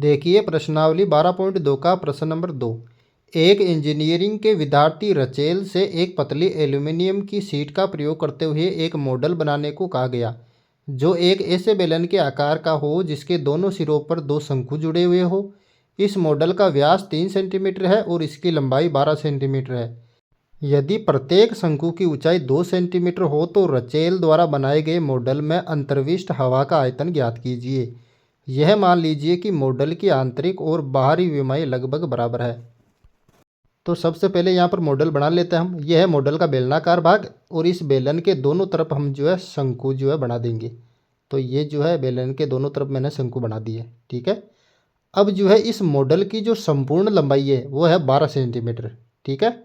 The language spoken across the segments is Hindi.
देखिए प्रश्नावली 12.2 का प्रश्न नंबर 2। एक इंजीनियरिंग के विद्यार्थी रचेल से एक पतली एल्यूमीनियम की शीट का प्रयोग करते हुए एक मॉडल बनाने को कहा गया जो एक ऐसे बेलन के आकार का हो जिसके दोनों सिरों पर दो शंकु जुड़े हुए हो। इस मॉडल का व्यास 3 सेंटीमीटर है और इसकी लंबाई 12 सेंटीमीटर है। यदि प्रत्येक शंकु की ऊंचाई 2 सेंटीमीटर हो तो रचेल द्वारा बनाए गए मॉडल में अंतर्विष्ट हवा का आयतन ज्ञात कीजिए। यह मान लीजिए कि मॉडल की आंतरिक और बाहरी विमाएं लगभग बराबर है। तो सबसे पहले यहाँ पर मॉडल बना लेते हैं हम। यह है मॉडल का बेलनाकार भाग और इस बेलन के दोनों तरफ हम जो है शंकु जो है बना देंगे। तो ये जो है बेलन के दोनों तरफ मैंने शंकु बना दिए, ठीक है। अब जो है इस मॉडल की जो संपूर्ण लंबाई है वो है 12 सेंटीमीटर, ठीक है।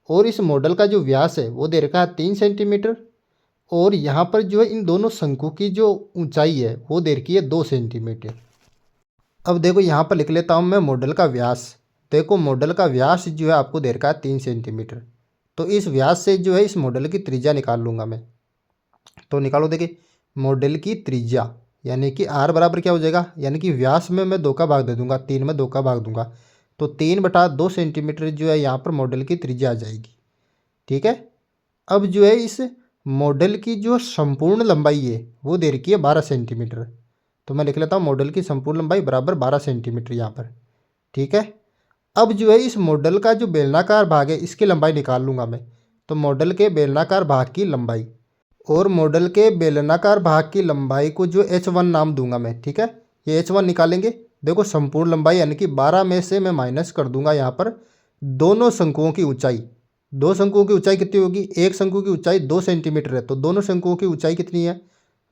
और इस मॉडल का जो व्यास है वो दे रखा है 3 सेंटीमीटर और यहाँ पर जो है इन दोनों शंकु की जो ऊंचाई है वो दे रखी है 2 सेंटीमीटर। अब देखो यहाँ पर लिख लेता हूँ मैं मॉडल का व्यास। देखो मॉडल का व्यास जो है आपको दे रखा है 3 सेंटीमीटर। तो इस व्यास से जो है इस मॉडल की त्रिज्या निकाल लूँगा मैं। तो निकालो, देखिए मॉडल की त्रिज्या यानी कि आर बराबर क्या हो जाएगा, यानी कि व्यास में मैं 2 का भाग दे दूंगा, 3 में 2 का भाग दूंगा तो 3/2 सेंटीमीटर जो है यहाँ पर मॉडल की त्रिज्या आ जाएगी, ठीक है। अब जो है इस मॉडल की जो संपूर्ण लंबाई है वो दे रखी है 12 सेंटीमीटर। तो मैं लिख लेता हूँ मॉडल की संपूर्ण लंबाई बराबर 12 सेंटीमीटर यहाँ पर, ठीक है। अब जो है इस मॉडल का जो बेलनाकार भाग है इसकी लंबाई निकाल लूँगा मैं। तो मॉडल के बेलनाकार भाग की लंबाई और मॉडल के बेलनाकार भाग की लंबाई को जो h1 नाम दूंगा मैं, ठीक है। ये h1 निकालेंगे। देखो संपूर्ण लंबाई यानी कि 12 में से मैं माइनस कर दूंगा यहाँ पर दोनों शंकुओं की ऊंचाई। दो शंकुओं की ऊंचाई कितनी होगी, एक शंकु की ऊंचाई 2 सेंटीमीटर है तो दोनों शंकुओं की ऊंचाई कितनी है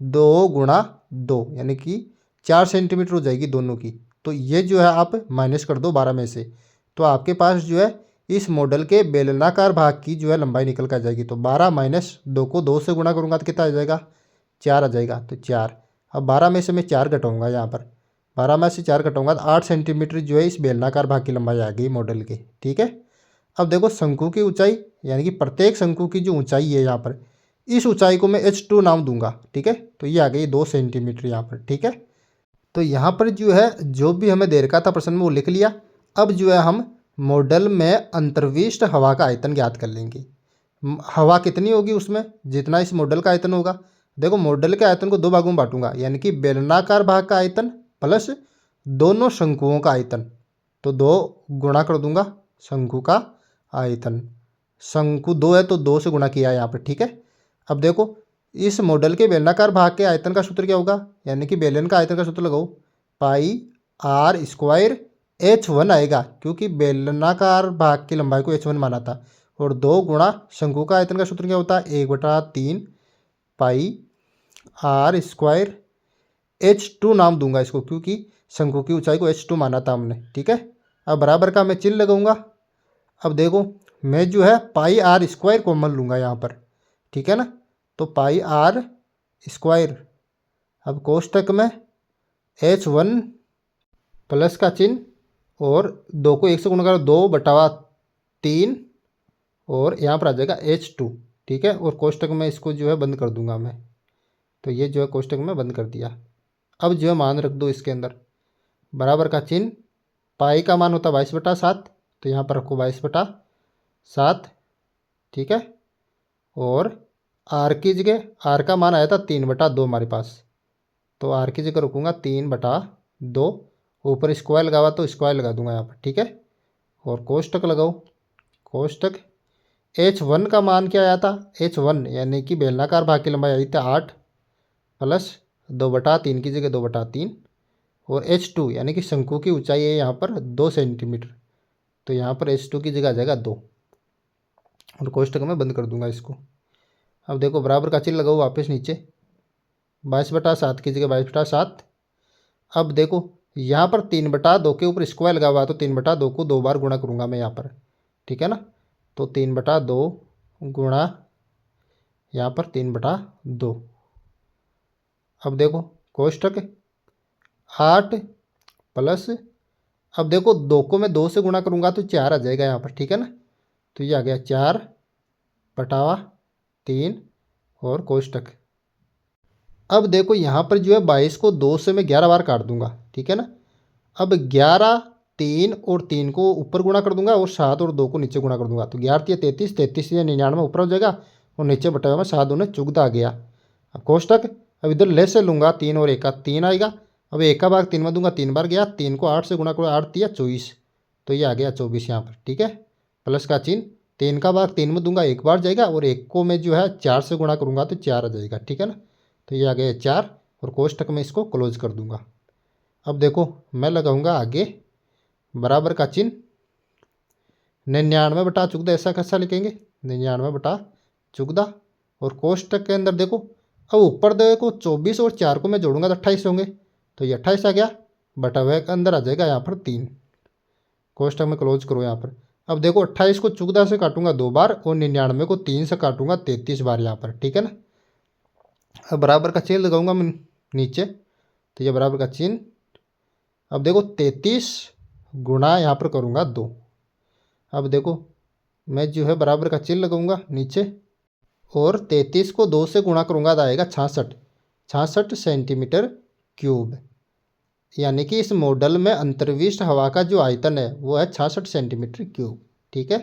2 गुणा 2 यानी कि 4 सेंटीमीटर हो जाएगी दोनों की। तो ये जो है आप माइनस कर दो 12 में से, तो आपके पास जो है इस मॉडल के बेलनाकार भाग की जो है लंबाई निकल कर जाएगी। तो 12 माइनस 2 को 2 से गुणा करूँगा तो कितना आ जाएगा 4 आ जाएगा। तो 4, अब 12 में से मैं 4 घटाऊँगा यहाँ पर, 12 में से 4 घटाऊँगा तो 8 सेंटीमीटर जो है इस बेलनाकार भाग की लंबाई आ गई मॉडल के, ठीक है। अब देखो शंकु की ऊंचाई यानी कि प्रत्येक शंकु की जो ऊंचाई है यहाँ पर इस ऊंचाई को मैं h2 नाम दूंगा, ठीक है। तो ये आ गई 2 सेंटीमीटर यहाँ पर, ठीक है। तो यहाँ पर जो है जो भी हमें दे रखा था प्रश्न में वो लिख लिया। अब जो है हम मॉडल में अंतर्विष्ट हवा का आयतन ज्ञात कर लेंगे। हवा कितनी होगी उसमें, जितना इस मॉडल का आयतन होगा। देखो मॉडल के आयतन को 2 भागों में बांटूंगा यानी कि बेलनाकार भाग का आयतन प्लस दोनों शंकुओं का आयतन। तो 2 गुणा कर दूंगा शंकु का आयतन, शंकु 2 है तो 2 से गुणा किया है यहाँ पर, ठीक है। अब देखो इस मॉडल के बेलनाकार भाग के आयतन का सूत्र क्या होगा, यानी कि बेलन का आयतन का सूत्र लगाओ पाई आर स्क्वायर h1 आएगा क्योंकि बेलनाकार भाग की लंबाई को h1 माना था। और 2 गुणा शंकु का आयतन का सूत्र क्या होता है 1/3 पाई आर स्क्वायर h2 नाम दूंगा इसको क्योंकि शंकु की ऊंचाई को h2 माना था हमने, ठीक है। अब बराबर का मैं चिन्ह लगाऊंगा। अब देखो मैं जो है पाई आर स्क्वायर कॉमन लूँगा यहाँ पर, ठीक है ना। तो पाई आर स्क्वायर, अब कोष्टक में h1 प्लस का चिन्ह और 2 को 1 से गुणा करो 2/3 और यहाँ पर आ जाएगा h2, ठीक है। और कोष्टक में इसको जो है बंद कर दूंगा मैं। तो ये जो है कोष्टक में बंद कर दिया। अब जो है मान रख दो इसके अंदर बराबर का चिन्ह, पाई का मान होता है 22/7 तो यहाँ पर रखो 22/7, ठीक है। और आर की जगह आर का मान आया था 3/2 हमारे पास, तो आर की जगह रखूँगा 3/2, ऊपर स्क्वायर लगा हुआ तो स्क्वायर लगा दूंगा यहाँ पर, ठीक है। और कोष्टक लगाओ, कोष्टक h1 का मान क्या आया था h1 यानी कि बेलनाकार भाग की लंबाई आई थी 8 प्लस 2/3 की जगह 2/3 और h2 यानी कि शंकु की ऊंचाई है यहाँ पर 2 सेंटीमीटर तो यहाँ पर h2 की जगह आ जाएगा 2 और कोष्टक में बंद कर दूंगा इसको। अब देखो बराबर का चिन्ह लगाओ वापस नीचे 22/7 की जगह 22/7। अब देखो यहाँ पर 3/2 के ऊपर स्क्वायर लगा हुआ तो 3/2 को 2 बार गुणा करूँगा मैं यहाँ पर, ठीक है ना। तो 3/2 गुणा यहाँ पर 3/2। अब देखो कोष्टक 8 प्लस, अब देखो 2 को मैं 2 से गुणा करूँगा तो 4 आ जाएगा यहाँ पर, ठीक है ना। तो ये आ गया 4/3 और कोष्टक। अब देखो यहाँ पर जो है 22 को 2 से मैं 11 बार काट दूंगा, ठीक है ना। अब 11 3 और 3 को ऊपर गुणा कर दूंगा और 7 और 2 को नीचे गुणा कर दूंगा। तो 11 33 33 या 99 ऊपर हो जाएगा और नीचे बटा हुआ में 7 दूने 14 आ गया। अब कोष्टक, अब इधर ले से लूँगा 3 और 1 का 3 आएगा। अब 1 का भाग 3 में दूंगा 3 बार गया, 3 को 8 से गुणा करो 8 3 24, तो ये आ गया 24 यहाँ पर। ठीक है, प्लस का चिन्ह, 3 का भाग 3 में दूंगा 1 बार जाएगा और 1 को मैं जो है 4 से गुणा करूँगा तो 4 आ जाएगा। ठीक है ना, तो ये आ गया 4 और कोष्टक में इसको क्लोज कर दूंगा। अब देखो मैं लगाऊंगा आगे बराबर का चिन्ह, 99 बटा 14, ऐसा कैसा लिखेंगे 99 बटा 14, और कोष्टक के अंदर देखो अब ऊपर देखो 24 और 4 को मैं जोड़ूंगा तो 28 होंगे, तो ये 28 आ गया, बटा हुआ के अंदर आ जाएगा यहाँ पर 3, कोष्टक में क्लोज करो यहाँ पर। अब देखो 28 को 14 से काटूंगा 2 बार और 99 को 3 से काटूंगा 33 बार यहाँ पर। ठीक है ना, अब बराबर का चिन्ह लगाऊंगा मैं नीचे, तो ये बराबर का चिन्ह, अब देखो 33 गुणा यहाँ पर करूँगा 2। अब देखो मैं जो है बराबर का चिन्ह लगाऊंगा नीचे और 33 को 2 से गुणा करूँगा तो आएगा 66 सेंटीमीटर क्यूब, यानी कि इस मॉडल में अंतर्विष्ट हवा का जो आयतन है वो है 66 सेंटीमीटर क्यूब। ठीक है।